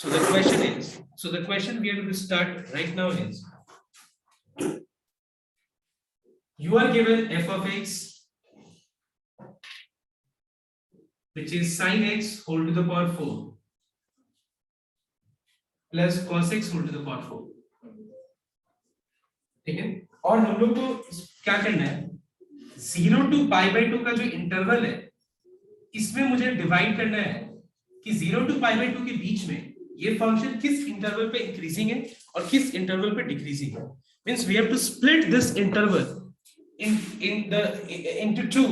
So the question we are going to start right now is, you are given f of x, which is sin x whole to the power 4 plus cos x whole to the power 4. ठीक है, और हम लोग को क्या करना है, 0 to pi by 2 का जो इंटरवल है, इसमें मुझे डिवाइड करना है कि 0 to पाई बाई 2 के बीच में ये फंक्शन किस इंटरवल पे इंक्रीजिंग है और किस इंटरवल पे डिक्रीजिंग है. Means we have to split this interval into two,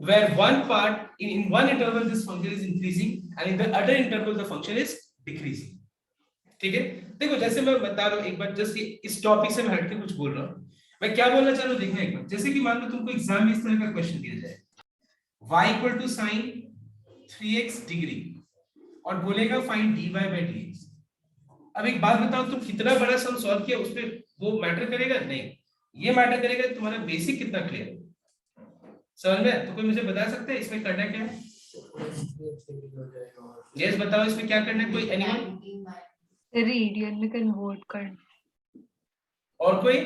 where one part in one interval this function is increasing and in the other interval the function is decreasing. ठीक है, देखो जैसे मैं बता रहा हूँ एक बार, जस्ट इस टॉपिक से मैं हटके कुछ बोल रहा हूँ. मैं क्या बोलना चाह रहा हूँ देखना एक बार. जैसे कि मान लो तुमको एग्जाम में इस तरह का क्वेश्चन दिया जाए, y equal to sin 3x degree और बोलेगा फाइंड dy by dx. अब एक बात बताओ, तुम कितना बड़ा सम सॉल्व किया उस पे वो मैटर करेगा? नहीं, ये मैटर करेगा तुम्हारा बेसिक कितना क्लियर है. समझ में? तो कोई मुझे बता सकता है इसमें करना क्या है? यस बताओ, इसमें क्या करना है? कोई एनीवन? रेडियन में कन्वर्ट कर. और कोई?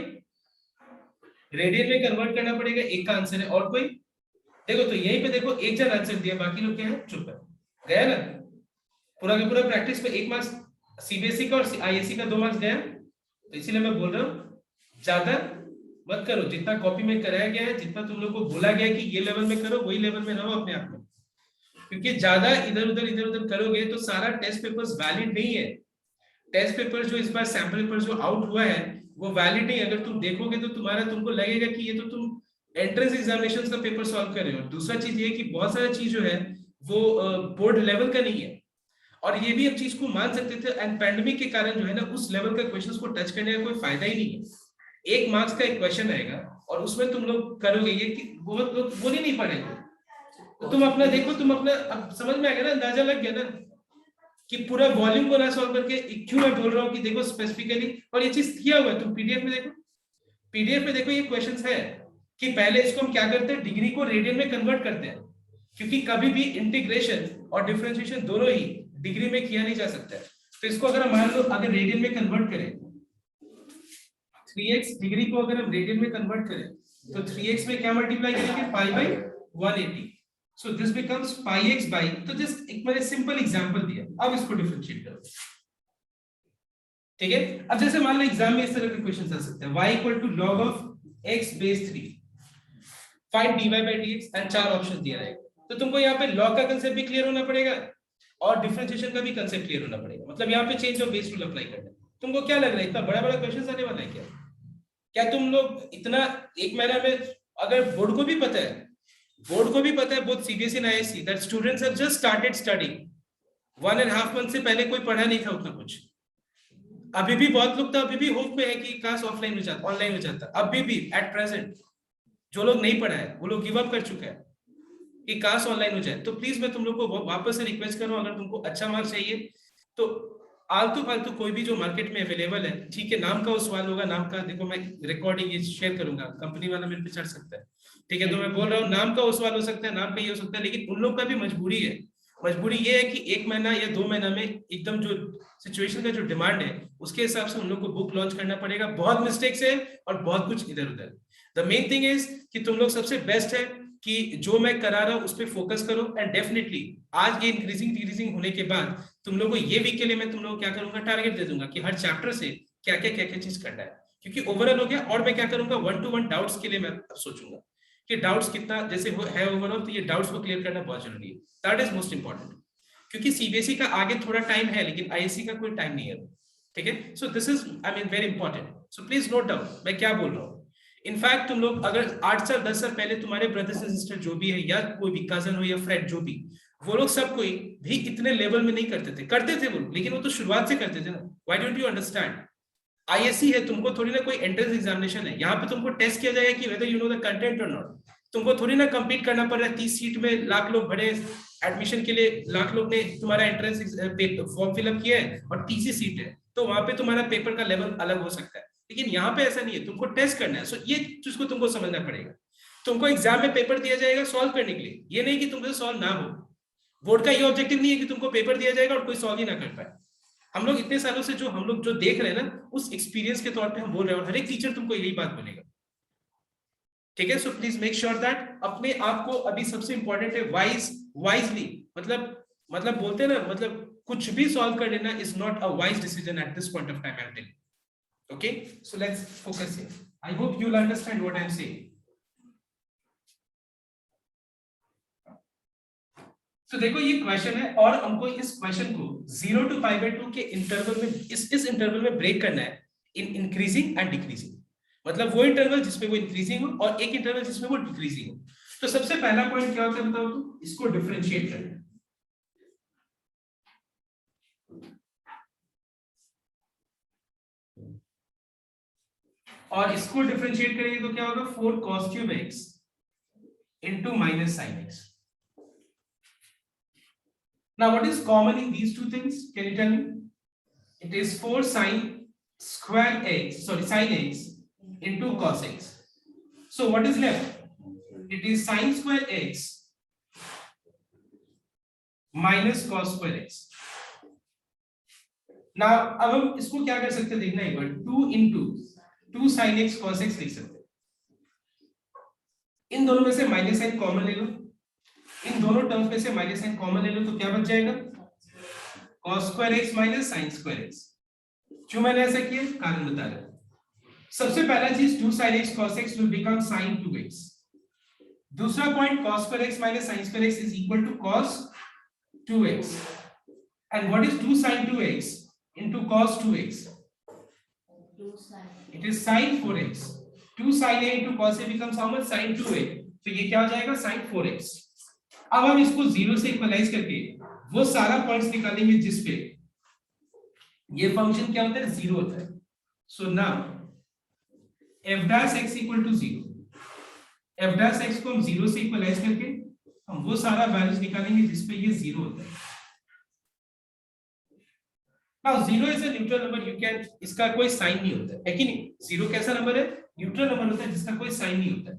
रेडियन में कन्वर्ट करना पड़ेगा, एक का आंसर है. और कोई? देखो तो यहीं पे देखो, एक जन आंसर दिया, बाकी लोग क्या है? चुप है. गया ना पूरा का पूरा प्रैक्टिस पे 1 मार्क्स सीबीएसई का और आईएससी का 2 मार्क्स गया. तो इसीलिए मैं बोल रहा हूँ ज्यादा मत करो. जितना कॉपी में कराया गया है, जितना तुम लोग को बोला गया है कि ये लेवल में करो, वही लेवल में रहो अपने आप में. क्योंकि ज्यादा इधर उधर करोगे तो सारा टेस्ट पेपर्स वैलिड नहीं है. टेस्ट पेपर जो इस बार सैंपल पेपर जो आउट हुआ है वो वैलिड नहीं. अगर तुम देखोगे तो तुमको लगेगा कि ये तो तुम एंट्रेंस एग्जामिनेशन का पेपर सॉल्व कर रहे हो. दूसरा चीज ये कि बहुत सारा चीज जो है वो बोर्ड लेवल का नहीं है. और ये भी हम चीज को मान सकते थे, एंड पैंडेमिक के कारण जो है ना उस लेवल का क्वेश्चंस को टच करने का कोई फायदा ही नहीं है. 1 मार्क्स का एक क्वेश्चन आएगा और उसमें तुम लोग करोगे ये कि बहुत लोग बोल ही नहीं पाएंगे. तो तुम अपना देखो, तुम अपना अब समझ में आ गया ना, अंदाजा लग गया ना कि पूरा वॉल्यूम को ना सॉल्व करके क्यों मैं बोल रहा हूँ कि देखो स्पेसिफिकली. और ये चीज किया हुआ है, तुम पीडीएफ में देखो, पीडीएफ में देखो ये क्वेश्चंस है कि पहले इसको हम क्या करते हैं, डिग्री को रेडियन में कन्वर्ट करते हैं. क्योंकि कभी भी इंटीग्रेशन और डिफरेंशिएशन दोनों ही डिग्री में किया नहीं जा सकता है. तो इसको अगर हम मान लो अगर रेडियन में कन्वर्ट करें, 3x डिग्री को अगर हम रेडियन में कन्वर्ट करें तो 3x में क्या मल्टीप्लाई करेंगे? Pi by 180. So this becomes pi x by, तो जस्ट एक मैंने सिंपल एग्जांपल दिया. अब इसको डिफरेंशिएट करो. ठीक है, अब जैसे मान लो एग्जाम में इस तरह के क्वेश्चंस आ सकते हैं, y equal to log of x base 3 find dy by dx, and 4 option दिया रहेगा. तो तुमको यहाँ पे log का कंसेप्ट भी क्लियर होना पड़ेगा और डिफरेंशिएशन का भी कंसेप्ट क्लियर होना पड़ेगा. मतलब यहाँ पे change of base rule apply करना है. तुमको क्या लग रहा है इतना बड़ा बड़ा क्वेश्चन आने वाला है क्या? क्या तुम लोग इतना एक महीना में, अगर बोर्ड को भी पता है, both CBSE and ISC, that students have just started studying. 1.5 month से पहले कोई पढ़ा नहीं था उतना कुछ. अभी भी बहुत लोग तो अभी भी होप में है कि क्लास ऑफलाइन हो जाता, ऑनलाइन हो जाता. अभी भी एट प्रेजेंट जो लोग नहीं पढ़ा है वो लोग गिव अप कर चुके हैं कि क्लास ऑनलाइन हो जाए. तो प्लीज मैं तुम लोग को वापस से रिक्वेस्ट कर रहा हूँ, अगर तुमको अच्छा मार्क्स चाहिए तो आलतू फालतू कोई भी जो मार्केट में अवेलेबल है, ठीक है, नाम का वो सवाल होगा, नाम का देखो मैं रिकॉर्डिंग ये शेयर करूंगा, कंपनी वाला मेरे पे चढ़ सकता है. ठीक है, तो मैं बोल रहा हूँ नाम का वो सवाल हो सकता है, नाम का ये हो सकता है, लेकिन उन लोग का भी मजबूरी है. मजबूरी ये है कि 1 महीना या 2 महीना में एकदम जो सिचुएशन का जो डिमांड है उसके हिसाब से उन लोग को बुक लॉन्च करना पड़ेगा. बहुत मिस्टेक्स है और बहुत कुछ इधर उधर. द मेन थिंग इज कि तुम लोग सबसे बेस्ट है कि जो मैं करा रहा हूं उस पर फोकस करो. एंड डेफिनेटली आज ये इंक्रीजिंग डिक्रीजिंग होने के बाद तुम लोगों को ये वीक के लिए मैं तुम लोगों को क्या करूंगा, टारगेट दे दूंगा कि हर चैप्टर से क्या क्या चीज करना है. क्योंकि ओवरऑल हो गया, और मैं क्या करूंगा 1-to-1 डाउट्स के लिए मैं सोचूंगा कि डाउट्स कितना जैसे है ओवरऑल, तो ये डाउट्स को क्लियर करना बहुत जरूरी है. That is most important. क्योंकि सीबीएसई का आगे थोड़ा टाइम है लेकिन आईएससी का कोई टाइम नहीं है. ठीक है, so this is I mean very important. So please note down मैं क्या बोल रहा हूँ. इनफैक्ट तुम लोग अगर 8 साल 10 साल पहले तुम्हारे ब्रदर्स एंड सिस्टर जो भी है, या कोई भी कजन हो या फ्रेंड जो भी, वो लोग सब कोई भी इतने लेवल में नहीं करते थे वो, लेकिन वो तो शुरुआत से करते थे ना. Why don't you understand? ISC है, तुमको थोड़ी ना कोई एंट्रेंस एग्जामिनेशन है. यहाँ पे तुमको टेस्ट किया जाएगा कि whether you know the content और नॉट. तुमको थोड़ी ना कम्पीट करना पड़ रहा है. 30 सीट में लाख लोग भरे एडमिशन के लिए, लाख लोग ने तुम्हारा एंट्रेंस फॉर्म फिलअप किया है और 30 सीट है, तो वहां पे तुम्हारा पेपर का लेवल अलग हो सकता है. लेकिन यहाँ पे ऐसा नहीं है, तुमको टेस्ट करना है. सो ये चीज को तुमको समझना पड़ेगा. तुमको एग्जाम में पेपर दिया जाएगा सॉल्व करने के लिए, ये नहीं कि तुमसे सॉल्व ना हो. बोर्ड का ये ऑब्जेक्टिव नहीं है कि तुमको पेपर दिया जाएगा और कोई सॉल्व ही ना कर पाए. हम लोग इतने सालों से जो हम लोग जो देख रहे हैं ना, उस एक्सपीरियंस के तौर पे हम बोल रहे हैं, और हर एक टीचर तुमको यही बात बोलेगा, ठीक है। So please make sure that अपने आप को, अभी सबसे इंपॉर्टेंट है वाइजली, मतलब बोलते हैं ना, मतलब कुछ भी सॉल्व कर लेना is not a wise decision at this point of time, I am telling. Okay, so let's focus here. I hope you'll understand what I'm saying. So देखो ये क्वेश्चन है, और हमको इस क्वेश्चन को 0 to π/2 के इंटरवल में, इस इंटरवल में ब्रेक करना है इन इंक्रीजिंग एंड डिक्रीजिंग, मतलब वो इंटरवल जिसमें वो इंक्रीजिंग हो और एक इंटरवल जिसमें वो डिक्रीजिंग हो। तो सबसे पहला पॉइंट क्या होता है बताओ, तो इसको डिफरेंशिएट करना है। और इसको डिफरेंशिएट करेंगे तो क्या होगा, 4 cos³ x into minus sin x. Now what is common in these two things, can you tell me? It is 4 sin x into cos x. So what is left? It is sin square x minus cos square x. Now अब हम इसको क्या कर सकते हैं, देखना एक बार, 2 into 2 sin x cos x लिख सकते हैं। इन दोनों में से माइनस साइन कॉमन ले लो, इन दोनों टर्म्स में से माइनस साइन कॉमन ले लो, तो क्या बच जाएगा, cos square x minus sin square x। क्यों मैंने ऐसा किया, कारण बता रहा हूं। सबसे पहला चीज 2 sin x cos x will become sin 2x। दूसरा point cos square x minus sin square x is equal to cos 2x। and what is 2 sin 2x into cos 2x? It is sin 4x। 2 sin a into cos a becomes how much, sin 2a। तो ये क्या हो जाएगा, sin 4x। अब हम इसको 0 से equalise करके वो सारा पॉइंट्स निकालेंगे जिसपे ये फंक्शन क्या होता है, 0 होता है। So now f dash x equal to 0, f dash x को हम 0 से इक्वलाइज करके हम वो सारा वैल्यूज निकालेंगे जिसपे ये 0 होता है। Now 0 is a neutral number, you can, इसका कोई साइन नहीं होता है कि नहीं, 0 कैसा नंबर है, न्यूट्रल नंबर होता है जिसका कोई साइन नहीं होता है।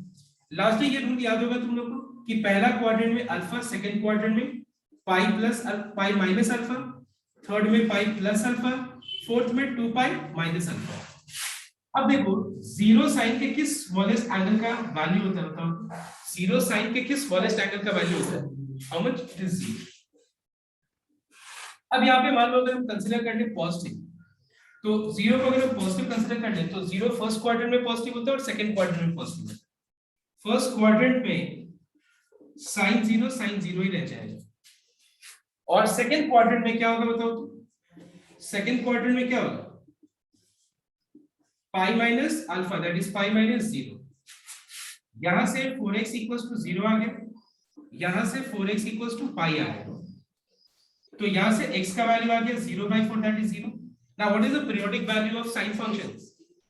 लास्टली ये रूल याद होगा तुम लोग को कि पहला क्वाड्रेंट में अल्फा, सेकंड क्वाड्रेंट में पाई माइनस अल्फा, थर्ड में पाई प्लस अल्फा, फोर्थ में 2 पाई माइनस अल्फा। अब देखो 0 साइन के किस स्मॉलेस्ट एंगल का वैल्यू होता है, बताओ 0 साइन के किस स्मॉलेस्ट एंगल का वैल्यू होता है, हाउ मच, इट इज 0। अब यहाँ पे मान लो अगर हम कंसीडर कर ले पॉजिटिव, तो 0 को अगर हम पॉजिटिव कंसीडर कर ले तो 0 फर्स्ट क्वाड्रेंट में पॉजिटिव होता है और सेकंड क्वाड्रेंट में पॉजिटिव होता है। फर्स्ट क्वाड्रेंट में sin 0 ही रह जाएगा, और सेकंड क्वाड्रेंट में क्या होगा बताओ, तो सेकंड क्वाड्रेंट में क्या होगा, pi minus alpha, that is pi minus 0। यहां से 4x इक्वल्स टू 0 आ गया, यहां से 4x इक्वल्स टू पाई आ गया, तो यहां से x का वैल्यू आ गया 0/4, that is 0। Now what is the periodic value of sine functions,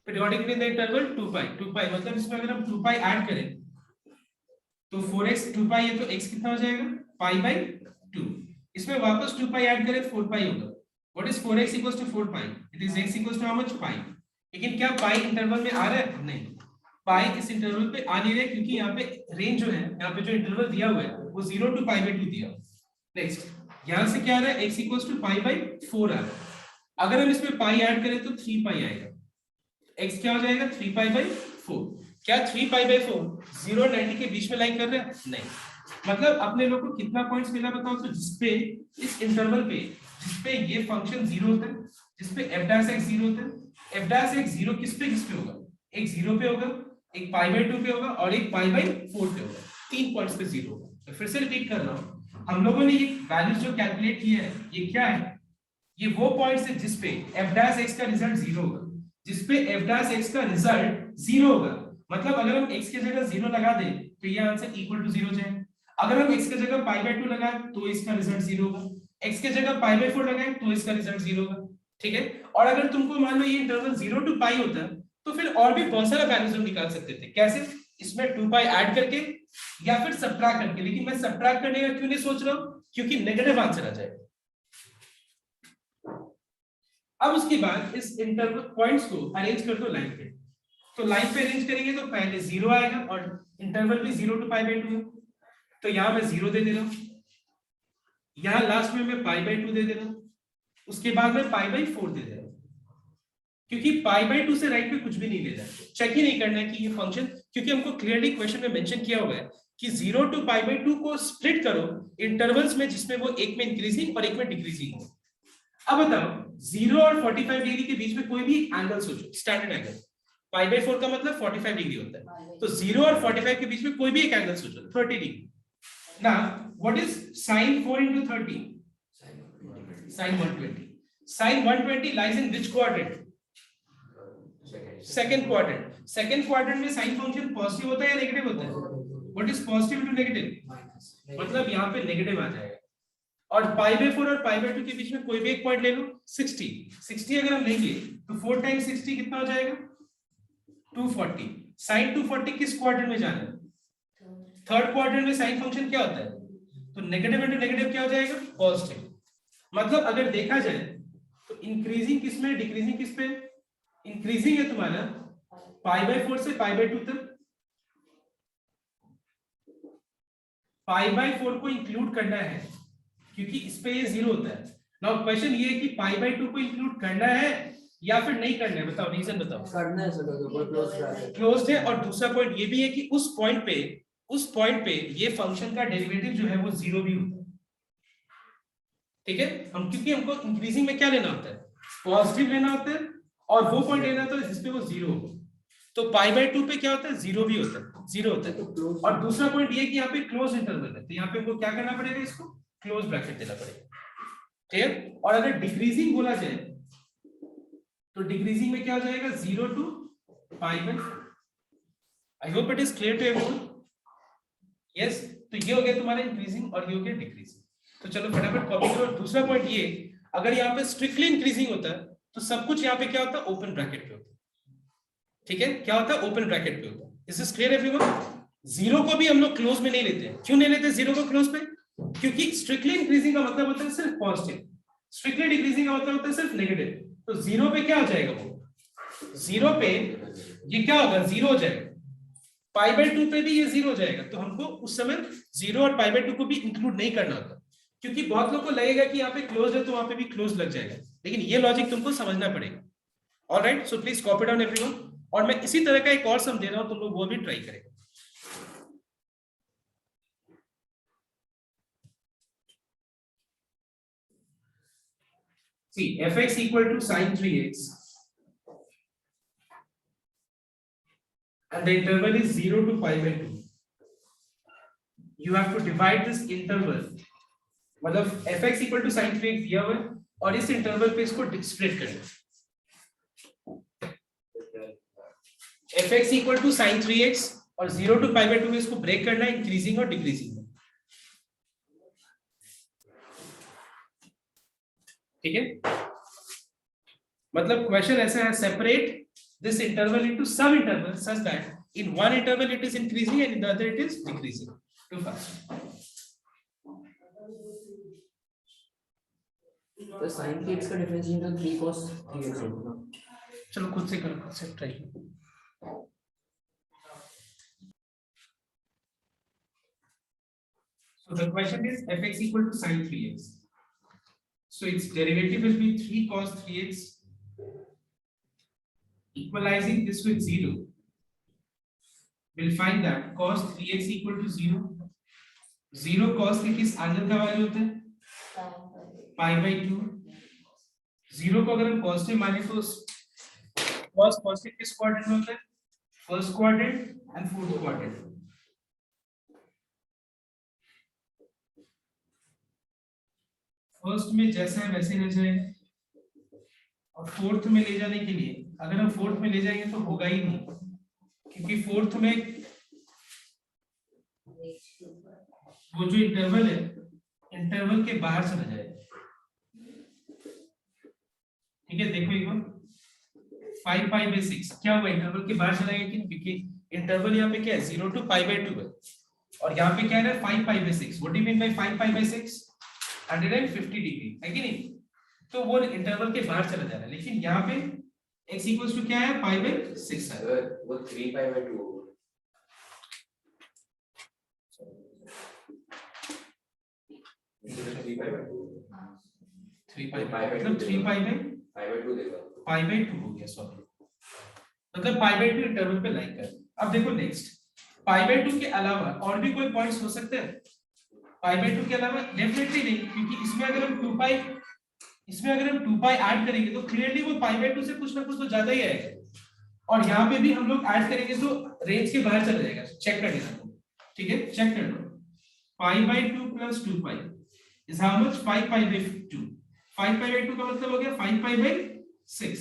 periodic in the interval 2 पाई, मतलब इसमें अगर हम 2 पाई ऐड करें तो 4x 2 पाई है, तो x कितना हो जाएगा, पाई/2। इसमें वापस 2 पाई ऐड करें 4 पाई होगा। What is 4x equals to 4 pi, it is x equals to how much, pi. लेकिन क्या पाई इंटरवल में आ रहा है, नहीं, पाई इस इंटरवल पे आ नहीं रहा है, क्योंकि यहाँ पे रेंज जो है, यहाँ पे जो इंटरवल दिया हुआ है वो 0 to π/2 दिया। नेक्स्ट यहां से क्या आ रहा है, x इक्वल्स टू पाई/4 आ रहा है। अगर हम इसमें पाई ऐड करें तो 3 पाई आएगा, x क्या हो जाएगा, 3 पाई/4। क्या 3 पाई/4 0 और 90 के बीच में लाइन कर रहे हैं, नहीं। मतलब अपने लोग को कितना पॉइंट्स मिला बताओ, तो जिसपे इस इंटरवल पे जिसपे ये फंक्शन 0 होता है, जिसपे f dash x 0 होता है। f dash x 0 किस पे होगा, एक 0 पे होगा, एक पाई/2 पे होगा और एक पाई/4 पे होगा, 3 पॉइंट्स पे 0 होगा। तो फिर से रिपीट कर रहा हूं, हम लोगों ने ये वैल्यूज जो कैलकुलेट किया है, ये क्या है, ये वो पॉइंट्स है जिसपे f dash x का रिजल्ट 0 होगा, जिसपे f dash x का रिजल्ट 0 होगा। मतलब अगर हम x की जगह 0 लगा दें तो ये आंसर इक्वल टू 0 जाए। अगर हम x की जगह पाई/2 लगाएं तो इसका रिजल्ट 0 होगा, x की जगह पाई/4 लगाएं तो इसका रिजल्ट 0 होगा, ठीक है। और अगर तुमको मान लो ये इंटरवल 0 to पाई होता तो फिर और भी बहुत सारा वैल्यूज हम निकाल सकते थे। कैसे, इसमें 2 पाई ऐड करके या फिर सब्ट्रैक्ट करके, लेकिन मैं सब्ट्रैक्ट करने का क्यों नहीं सोच रहा हूं, क्योंकि नेगेटिव आंसर आ जाएगा। अब उसके बाद इस इंटरवल पॉइंट्स को अरेंज कर दो लाइन पे। तो लाइन पे अरेंज करेंगे तो पहले 0 आएगा और इंटरवल भी 0 to π/2 है, तो यहां मैं 0 दे दे रहा हूं, यहां लास्ट में मैं π/2 दे दे रहा हूं, उसके बाद में पाई बाई 4 दे देगा, क्योंकि पाई बाई 2 से राइट पे कुछ भी नहीं लेना है, चेक ही नहीं करना है कि ये फंक्शन, क्योंकि हमको क्लियरली क्वेश्चन में मेंशन किया हुआ है कि 0 टू पाई बाई 2 को स्प्लिट करो इंटरवल्स में जिसमें वो एक में इंक्रीजिंग और एक में डिक्रीजिंग हो। अब बताओ 0 और 45 डिग्री के बीच में कोई भी एंगल सोचो, स्टैंडर्ड एंगल, पाई बाई 4 का मतलब 45 डिग्री होता है, तो 0 और 45 के बीच में कोई भी एक एंगल सोचो, 30 degree. Now what is sin 4 into 30? sin 120. sin 120 lies in which quadrant? Second quadrant. Second quadrant में साइन फंक्शन पॉजिटिव होता है या नेगेटिव होता है? What is positive to negative? मतलब यहाँ पे नेगेटिव आ जाएगा। और पाई बाई 4 और पाई बाई 2 के बीच में कोई भी एक पॉइंट ले लो, 60 60 अगर हम लेंगे तो 4 टाइम्स 60 कितना हो जाएगा? 240। साइन 240 किस क्वाड्रेंट में जाना है? थर्ड क्वाड्रेंट में साइन फंक्शन क्या होता है? तो नेगेटिव इनटू नेगेटिव क्या हो जाएगा? पॉजिटिव। मतलब अगर देखा जाए तो इंक्रीजिंग किस में, डिक्रीजिंग किस पे? इंक्रीजिंग है तुम्हारा पाई बाई 4 से पाई बाई 2 तक, पाई बाई 4 को इंक्लूड करना है क्योंकि इस पे ये 0 होता है। नाउ क्वेश्चन ये है कि पाई बाई 2 को इंक्लूड करना है या फिर नहीं करना है, बताओ, रीजन बताओ। करना है सर, क्लोज्ड है। और दूसरा पॉइंट ये भी है कि उस पॉइंट पे ये फंक्शन का डेरिवेटिव जो है वो 0 भी होता है, ठीक है? हम क्योंकि हमको इंक्रीजिंग में क्या लेना होता है? पॉजिटिव लेना होता है, और वो पॉइंट लेना होता है जिसपे वो 0 हो। तो पाई बाई 2 पे क्या होता है? 0 भी होता है, 0 होता है। और दूसरा पॉइंट ये कि यहाँ पे क्लोज इंटरवल है, तो यहाँ पे हमको क्या करना पड़ेगा? इसको क्लोज ब्रैकेट देना पड़ेगा, ठीक है? और अगर डिक्रीजिंग बोला जाए तो डिक्रीजिंग में क्या हो जाएगा? 0 to pi by. I hope it is clear to everyone. Yes, तो ये हो गया तुम्हारा इंक्रीजिंग और ये हो गया डिक्रीजिंग। तो चलो फटाफट कॉपी करो। दूसरा पॉइंट ये, अगर यहाँ पे स्ट्रिक्टली इंक्रीजिंग होता है तो सब कुछ यहाँ पे क्या होता है? ओपन ब्रैकेट पे होता है, ठीक है? क्या होता है? ओपन ब्रैकेट पे होता है। Is this clear everyone? 0 को भी हम लोग क्लोज में नहीं लेते हैं। क्यों नहीं लेते 0 को क्लोज पे? क्योंकि स्ट्रिक्टली इंक्रीजिंग का मतलब होता है सिर्फ पॉजिटिव, स्ट्रिक्टली डिक्रीजिंग का मतलब होता है सिर्फ नेगेटिव। तो 0 पे क्या हो जाएगा? वो 0 पे ये क्या होगा? 0 हो जाएगा। पाई बाई 2 पे भी ये 0 हो जाएगा। तो हमको उस समय 0 और पाई बाई 2 को भी इंक्लूड नहीं करना होता, क्योंकि बहुत लोगों को लगेगा कि यहाँ पे क्लोज है तो वहां पे भी क्लोज लग जाएगा, लेकिन ये लॉजिक तुमको समझना पड़ेगा। Alright, so please copy down everyone. और मैं इसी तरह का एक और सम दे रहा हूं, तुम लोग वो भी ट्राई करेंगे। See, fx equal to sin 3x and the interval is 0 to pi by 2. You have to divide this interval, मतलब fx equal to sin 3x दिया हुआ है और इस इंटरवल पे इसको स्प्लिट करना है। fx equal to sin 3x और 0 to pi by 2 में इसको ब्रेक करना है इंक्रीजिंग और डिक्रीजिंग में, ठीक है? मतलब क्वेश्चन ऐसा है, separate this interval into some interval such that in one interval it is increasing and in the other it is decreasing too fast. तो sin 3x का डिफरेंस इनटू 3 cos 3x होगा। चलो खुद से करो, खुद से ट्राई करो। So the question is fx equal to sin 3x. So its derivative will be 3 cos 3x. Equalizing this with 0, we'll find that cos 3x equal to 0. 0 cos के किस एंगल का वैल्यू होता है? Pi by 2। 0 को अगर हम positive माने तो cos पॉजिटिव किस क्वाड्रेंट में होता है? First quadrant and fourth quadrant. First में जैसा है वैसे रह जाएगा, और फोर्थ में ले जाने के लिए अगर हम फोर्थ में ले जाएंगे तो होगा ही नहीं, क्योंकि फोर्थ में वो जो इंटरवल है, इंटरवल के बाहर चला जाएगा, ठीक है? देखो एक बार 5 पाई बाई 6 क्या हुआ? इंटरवल के बाहर चला गया, क्योंकि इंटरवल यहाँ पे क्या है? 0 टू पाई बाई 2 है, और यहाँ पे क्या है? 5 pi by 6। What do you mean by 5 pi by 6? 150 degree है कि नहीं? तो वो इंटरवल के बाहर चला जा रहा है, लेकिन यहाँ पे x इक्वल्स टू क्या है? पाई बाई 6 है। वो 3 पाई बाई 2 3 पाई बाई 2 3 पाई मतलब 3 पाई में पाई बाय 2 हो गया, सॉरी, मतलब पाई बाय 2 इंटरवल पे लाइक कर। अब देखो नेक्स्ट, पाई बाय 2 के अलावा और भी कोई पॉइंट्स हो सकते हैं? पाई बाय 2 के अलावा डेफिनेटली नहीं, क्योंकि इसमें अगर हम 2 पाई ऐड करेंगे तो क्लियरली वो पाई बाय 2 से कुछ ना कुछ तो ज्यादा ही आएगा, और यहाँ पे भी हम लोग ऐड करेंगे तो रेंज के बाहर चला जाएगा। चेक कर लेना, ठीक है, चेक कर लो। Pi by 2 plus 2 pi is how much? 5 pi by 2। 5 pi by 2 का मतलब हो गया 5 pi by 6,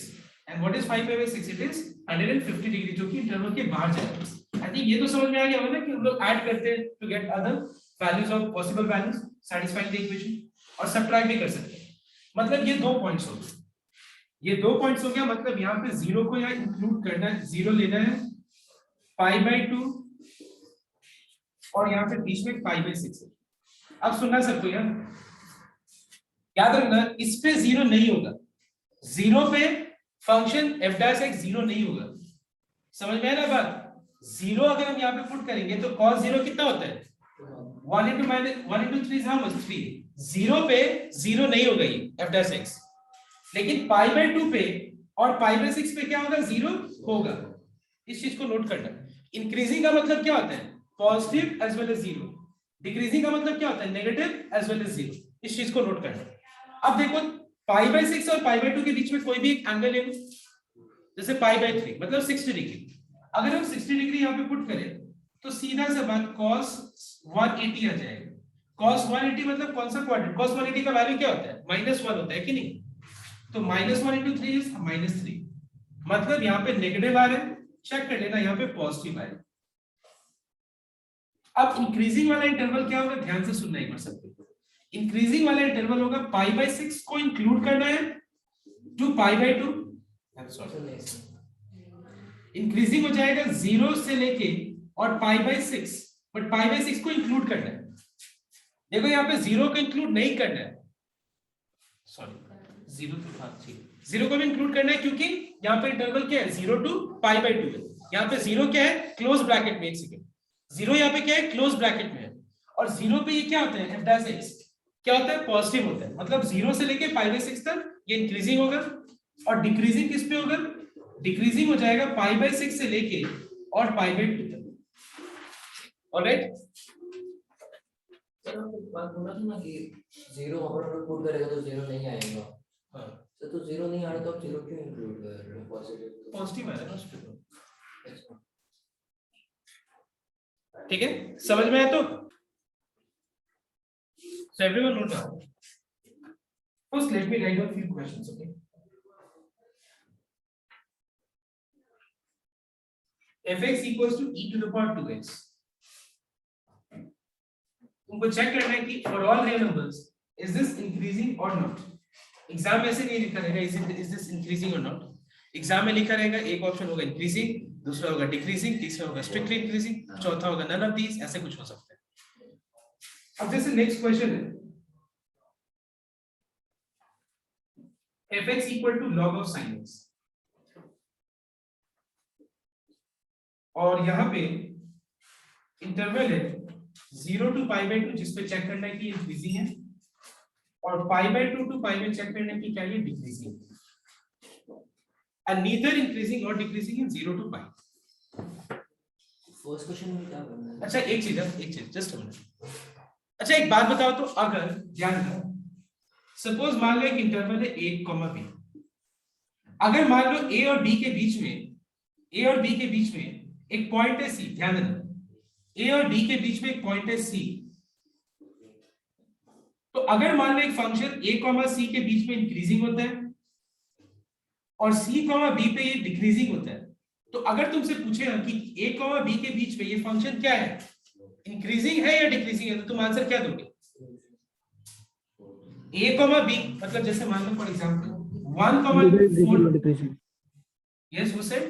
and what is 5 pi by 6? It is 150 degree, जो कि इंटरवल के बाहर जाएगा। आई थिंक ये तो समझ में आ गया होगा कि हम लोग ऐड करते हैं to get other values of possible values satisfying the equation, और सब्ट्रैक्ट भी कर सकते हैं। मतलब ये 2 पॉइंट्स हो गए, ये 2 पॉइंट्स हो गया। मतलब यहाँ पे 0 को यहाँ इंक्लूड करना है, 0 लेना है, पाई बाय 2, और यहाँ पे बीच में पाई बाय 6 है। अब सुनना सबको यार, याद रखना इस पे 0 नहीं होगा, 0 पे फंक्शन f डैश x 0 नहीं होगा। समझ में आया ना बात? 0 अगर हम यहाँ पे पुट करेंगे तो cos 0 कितना होता है? 1 into 3 is how much? 3। 0 पे 0 नहीं होगा ये f डैश x, लेकिन पाई बाय 2 पे और पाई बाय 6 पे क्या होगा? 0 होगा। इस चीज को नोट करना। इंक्रीजिंग का मतलब क्या होता है? Positive as well as 0। Decreasing का मतलब क्या होता है? Negative as well as 0। इस चीज को नोट करना। अब देखो पाई बाय 6 और पाई बाय 2 के बीच में कोई भी एक एंगल ले लो, जैसे पाई बाय 3 मतलब 60 डिग्री। अगर हम 60 डिग्री यहाँ पे पुट करें तो सीधा सा बात cos 180 आ जाएगा। cos 180 मतलब कौन सा क्वाड्रेंट? cos 180 का वैल्यू क्या होता है? -1 होता है कि नहीं? तो -1 into 3 is -3, मतलब यहाँ पे नेगेटिव आ रहा है, चेक कर लेना, यहाँ पे पॉजिटिव आ रहा है। अब इंक्रीजिंग वाला इंटरवल क्या होगा? ध्यान से सुनना एक बार सबको। इंक्रीजिंग वाला इंटरवल होगा पाई बाय 6 को इंक्लूड करना है टू पाई बाय 2। इंक्रीजिंग हो जाएगा 0 से लेके और पाई बाय 6, बट पाई बाय 6 को इंक्लूड करना है। देखो यहाँ पे 0 को इंक्लूड नहीं करना है, सॉरी 0 को भी इंक्लूड करना है, क्योंकि यहाँ पे इंटरवल क्या है? 0 टू पाई बाय 2 है। यहाँ पे 0 क्या है? क्लोज ब्रैकेट में। 0 यहाँ पे क्या है? क्लोज ब्रैकेट में है। और 0 पे ये क्या होता है? f डैश x क्या होता है? पॉजिटिव होता है। मतलब 0 से लेके पाई बाय 6 तक ये इंक्रीजिंग होगा, और डिक्रीजिंग किस पे होगा? डिक्रीजिंग हो जाएगा पाई बाय 6 से लेके और पाई बाय 2 तक। ऑलराइट, बात बोला था ना कि 0 अगर पुट करेगा तो 0 नहीं आएगा। हाँ तो 0 नहीं आ रहा तो आप 0 क्यों इंक्लूड कर रहे हो? पॉजिटिव आएगा उस पे तो। ठीक है, समझ में आया? तो so everyone note down. First let me write down few questions, okay? fx equals to e to the power 2x. तुमको चेक करना है कि for all real numbers is this increasing or not? Exam में ऐसे नहीं लिखा रहेगा is this increasing or not. Exam में लिखा रहेगा एक ऑप्शन होगा इंक्रीजिंग, दूसरा होगा डिक्रीजिंग, तीसरा होगा स्ट्रिक्टली इंक्रीजिंग, चौथा होगा नन ऑफ दीस, ऐसे कुछ हो सकता है। अब जैसे नेक्स्ट क्वेश्चन है fx equal to log of sin x, और यहाँ पे इंटरवल है 0 to पाई बाय 2, जिसपे चेक करना है कि इंक्रीजिंग है, और पाई बाय 2 to पाई में चेक करना है कि क्या ये डिक्रीजिंग है, and neither increasing or decreasing in 0 to pi. First question में क्या करना है? अच्छा एक चीज जस्ट अ मिनट। अच्छा एक बात बताओ तो, अगर ध्यान दो, सपोज मान लो एक इंटरवल है a, b, अगर मान लो a और b के बीच में एक पॉइंट है c, ध्यान देना a और b के बीच में एक पॉइंट है c, तो अगर मान लो एक फंक्शन a, c के बीच में इंक्रीजिंग होता है और c, b पे ये डिक्रीजिंग होता है, तो अगर तुमसे पूछे ना कि a, b के बीच में ये फंक्शन क्या है, इंक्रीजिंग है या डिक्रीजिंग है, तो तुम आंसर क्या दोगे? a, b मतलब जैसे मान लो for example 1, 4 yes who said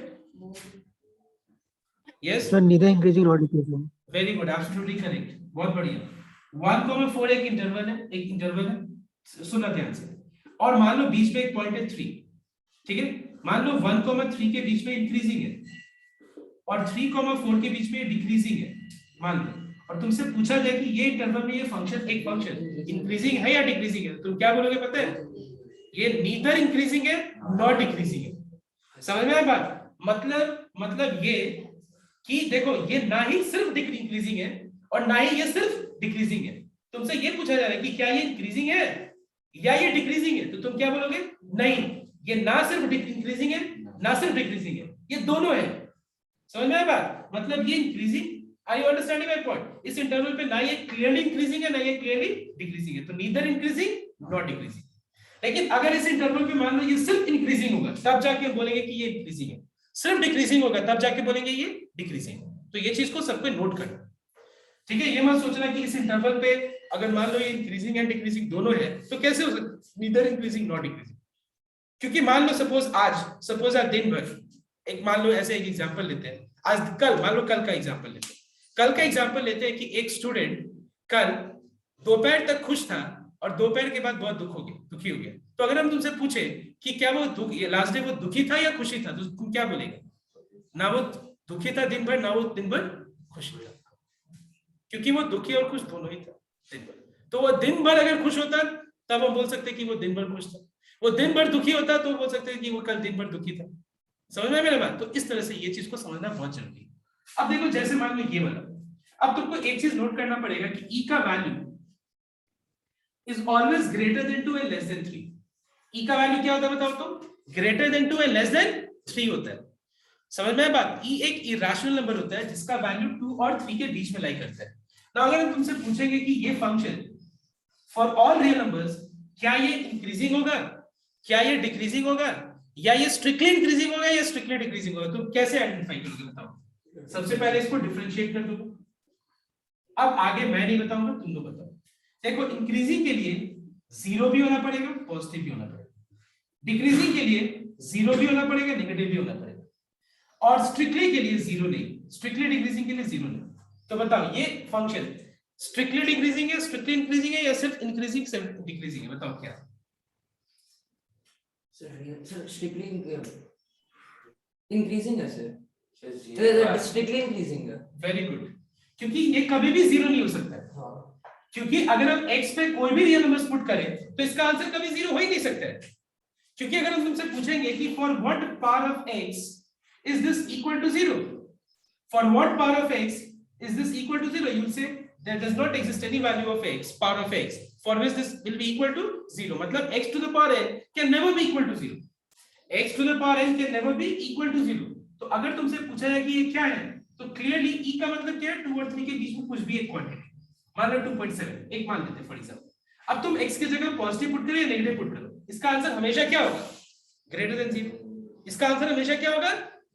yes So neither increasing nor decreasing. very good, absolutely correct, बहुत बढ़िया। 1, 4 एक इंटरवल है, सुनना ध्यान से, और मान लो बीच में एक पॉइंट है 3, ठीक है, मान लो 1, 3 के बीच में इंक्रीजिंग है और 3, 4 के बीच में डिक्रीजिंग है मान लो, और तुमसे पूछा जाए कि ये इंटरवल में ये फंक्शन एक फंक्शन इंक्रीजिंग है या डिक्रीजिंग है, तुम क्या बोलोगे पता है? ये नीदर इंक्रीजिंग है नॉट डिक्रीजिंग है। समझ में आया बात? मतलब ये कि देखो ये ना ही सिर्फ इंक्रीजिंग है और ना ही ये सिर्फ डिक्रीजिंग है। तुमसे ये पूछा जा रहा है कि क्या ये इंक्रीजिंग है या ये डिक्रीजिंग है, तो तुम क्या बोलोगे? नहीं, ये ना सिर्फ इंक्रीजिंग है ना सिर्फ डिक्रीजिंग है, ये दोनों है। समझ में आया बात? मतलब ये increasing, are you understanding my point? इस इंटरवल पे ना ये क्लियरली इंक्रीजिंग है ना ये क्लियरली डिक्रीजिंग है, तो नीदर इंक्रीजिंग नॉट डिक्रीजिंग। लेकिन अगर इस इंटरवल पे मान लो ये सिर्फ इंक्रीजिंग होगा तब जाके बोलेंगे कि ये इंक्रीजिंग है, सिर्फ डिक्रीजिंग होगा तब जाके बोलेंगे ये डिक्रीजिंग है। तो ये चीज को सबको नोट करना, ठीक है? ये मत सोचना कि इस इंटरवल पे अगर मान लो ये इंक्रीजिंग एंड डिक्रीजिंग दोनों है तो कैसे हो सकता है नीदर इंक्रीजिंग नॉट डिक्रीजिंग? क्योंकि मान लो सपोज आज दिन भर, एक मान लो ऐसे एक एग्जांपल लेते हैं, आज कल मान लो कल का एग्जांपल लेते हैं, कल का एग्जांपल लेते हैं कि एक स्टूडेंट कल दोपहर तक खुश था और दोपहर के बाद बहुत दुखी हो गया। तो अगर हम तुमसे पूछे कि क्या वो लास्ट डे वो दुखी था या खुशी था, तो तुम क्या बोलेगे? ना वो दुखी था दिन भर, ना वो दिन भर खुश था, क्योंकि वो दुखी और खुश दोनों ही था दिन भर। तो वो दिन भर अगर खुश होता तब हम बोल सकते कि वो दिन भर खुश था, वो दिन भर दुखी होता तो बोल सकते हैं कि वो कल दिन भर दुखी था। समझ में मेरा बात? तो इस तरह से ये चीज को समझना बहुत जरूरी है। अब देखो जैसे मान लो ये वाला, अब तुमको एक चीज नोट करना पड़ेगा कि ई का value is always greater than 2 and less than 3। ई का वैल्यू क्या होता है बताओ तो? Greater than 2 and less than 3 होता है। समझ में बात? ई एक इरेशनल नंबर होता है जिसका वैल्यू 2 और 3 के बीच में लाई करता है। तो अगर हम तुमसे पूछेंगे कि ये function for all real numbers क्या ये इंक्रीजिंग होगा, क्या ये डिक्रीजिंग होगा, या ये स्ट्रिक्टली इंक्रीजिंग होगा या स्ट्रिक्टली डिक्रीजिंग होगा, तो कैसे आइडेंटिफाई करोगे बताओ? सबसे पहले इसको डिफरेंशिएट कर दो। अब आगे मैं नहीं बताऊंगा, तुम लोग बताओ। देखो इंक्रीजिंग के लिए 0 भी होना पड़ेगा, पॉजिटिव भी होना पड़ेगा। डिक्रीजिंग के लिए 0 भी होना पड़ेगा, नेगेटिव भी होना पड़ेगा। और स्ट्रिक्टली के लिए 0 नहीं, स्ट्रिक्टली डिक्रीजिंग के लिए 0 नहीं। तो बताओ ये फंक्शन स्ट्रिक्टली डिक्रीजिंग है, स्ट्रिक्टली इंक्रीजिंग है, या सिर्फ इंक्रीजिंग सिर्फ डिक्रीजिंग है? बताओ क्या? सर स्ट्रिक्टली इंक्रीजिंग है सर, स्ट्रिक्टली इंक्रीजिंग है। वेरी गुड, क्योंकि ये कभी भी 0 नहीं हो सकता है। हाँ। क्योंकि अगर हम x पे कोई भी रियल नंबर्स पुट करें तो इसका आंसर कभी 0 हो ही नहीं सकता है। क्योंकि अगर हम तुमसे पूछेंगे कि for what power of x is this equal to 0, for what power of x is this equal to 0, you will say there does not exist any value of x, power of x, for which this will be equal to 0. मतलब x to the power n can never be equal to 0. x to the power n can never be equal to 0. तो अगर तुमसे पूछा जाए कि ये क्या है, तो क्लियरली e का मतलब क्या है? 2 और 3 के बीच में कुछ भी एक क्वांटिटी, मान लो 2.7 एक मान लेते हैं फॉर एग्जांपल। अब तुम x की जगह पॉजिटिव पुट करो या नेगेटिव पुट करो, इसका आंसर हमेशा क्या होगा? Greater than 0। इसका आंसर हमेशा क्या होगा?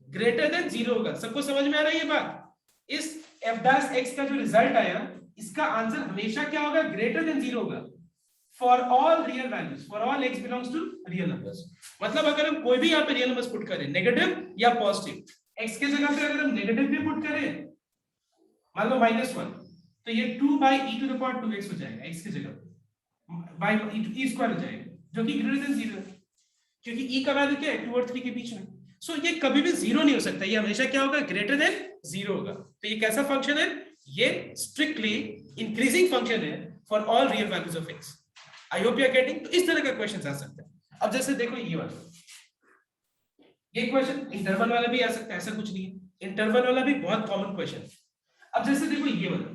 ग्रेटर देन 0 होगा। सबको समझ में आ रहा है ये बात? इस f dash x का जो रिजल्ट आया इसका आंसर हमेशा क्या होगा? ग्रेटर देन 0 होगा for all real values, for all x belongs to real numbers. मतलब अगर हम कोई भी यहाँ पे रियल नंबर्स पुट करें, नेगेटिव या पॉजिटिव, x के जगह पे अगर हम नेगेटिव भी पुट करें, मान लो -1, तो ये 2 by e to the power 2x हो जाएगा x की जगह, by e स्क्वायर हो जाएगा, जो कि ग्रेटर देन 0 है, क्योंकि e का वैल्यू क्या है? 2 और 3 के बीच में। सो ये कभी भी 0 नहीं हो सकता, ये हमेशा क्या होगा? ग्रेटर देन 0 होगा। तो ये कैसा फंक्शन है? ये स्ट्रिक्टली इंक्रीजिंग फंक्शन है for all real values of x। I hope you are getting. तो इस तरह का क्वेश्चन आ सकता है। अब जैसे देखो ये वाला, ये क्वेश्चन इंटरवल वाला भी आ सकता है, ऐसा कुछ नहीं है, इंटरवल वाला भी बहुत कॉमन क्वेश्चन। अब जैसे देखो ये वाला,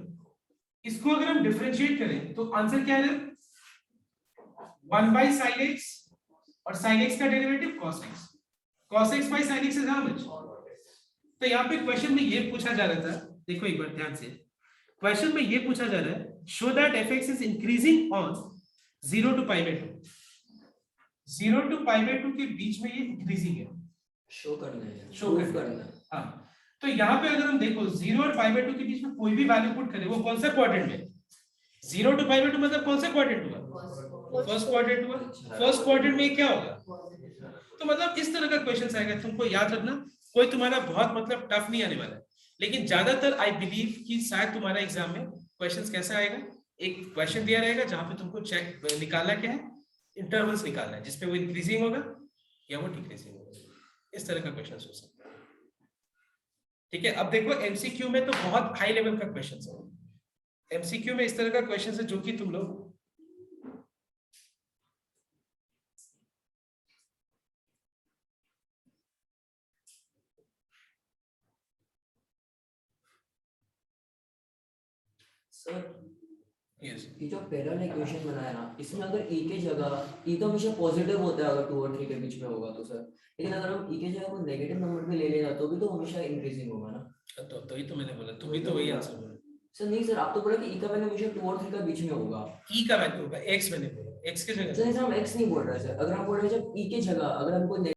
इसको अगर हम डिफरेंशिएट करें तो आंसर क्या है? 1 by sin x, और sin x का derivative cos x, cos x by sin x is how much? तो यहाँ पे क्वेश्चन में ये पूछा जा रहा था, देखो एक बार ध्यान से, क्वेश्चन में ये पूछा जा रहा है, show that fx is increasing on 0 to pi by 2, 0 to pi by 2 के बीच में ये इंक्रीजिंग है, शो करना है, शो करना है। हाँ, तो यहाँ पे अगर हम देखो 0 और pi by 2 के बीच में कोई भी वैल्यू पुट करें, वो कौन सा क्वाड्रेंट में? 0 to pi by 2 मतलब कौन सा क्वाड्रेंट हुआ? फर्स्ट क्वाड्रेंट हुआ। फर्स्ट क्वाड्रेंट में क्या होगा? तो मतलब इस तरह का क्वेश्चन आएगा, तुमको याद रखना, कोई तुम्हारा बहुत मतलब टफ नहीं आने वाला है, लेकिन ज्यादातर आई बिलीव कि शायद तुम्हारा एग्जाम में क्वेश्चंस कैसा आएगा, एक क्वेश्चन दिया रहेगा जहां पे तुमको चेक निकालना क्या है, इंटरवल्स निकालना है, जिसपे वो इंक्रीजिंग होगा या वो डिक्रीजिंग होगा। इस तरह का क्वेश्चन हो सकता है। ठीक है, अब देखो एमसीक्यू में तो बहुत हाई लेवल का क्वेश्चन है, एमसीक्यू में इस तरह का क्वेश्चन है जो कि तुम लोग सर यस ये जो पहला वाला इक्वेशन बनाया ना, इसमें अगर e के जगह e तो हमेशा पॉजिटिव होता है अगर 2 और 3 के बीच में होगा तो सर, लेकिन अगर हम e के जगह को नेगेटिव नंबर पे ले लेगा तो भी तो हमेशा इंक्रीजिंग होगा ना। तो ही तो मैंने बोला, तुम भी तो वही आंसर बोला। सर नहीं सर, आप तो बोला कि e का वैल्यू हमेशा 2 और 3 का बीच में होगा। ई का वैल्यू होगा, एक्स मैंने बोला, एक्स के जगह सर हम x नहीं बोल रहे सर, अगर हम बोल रहे हैं जब e के जगह अगर हमको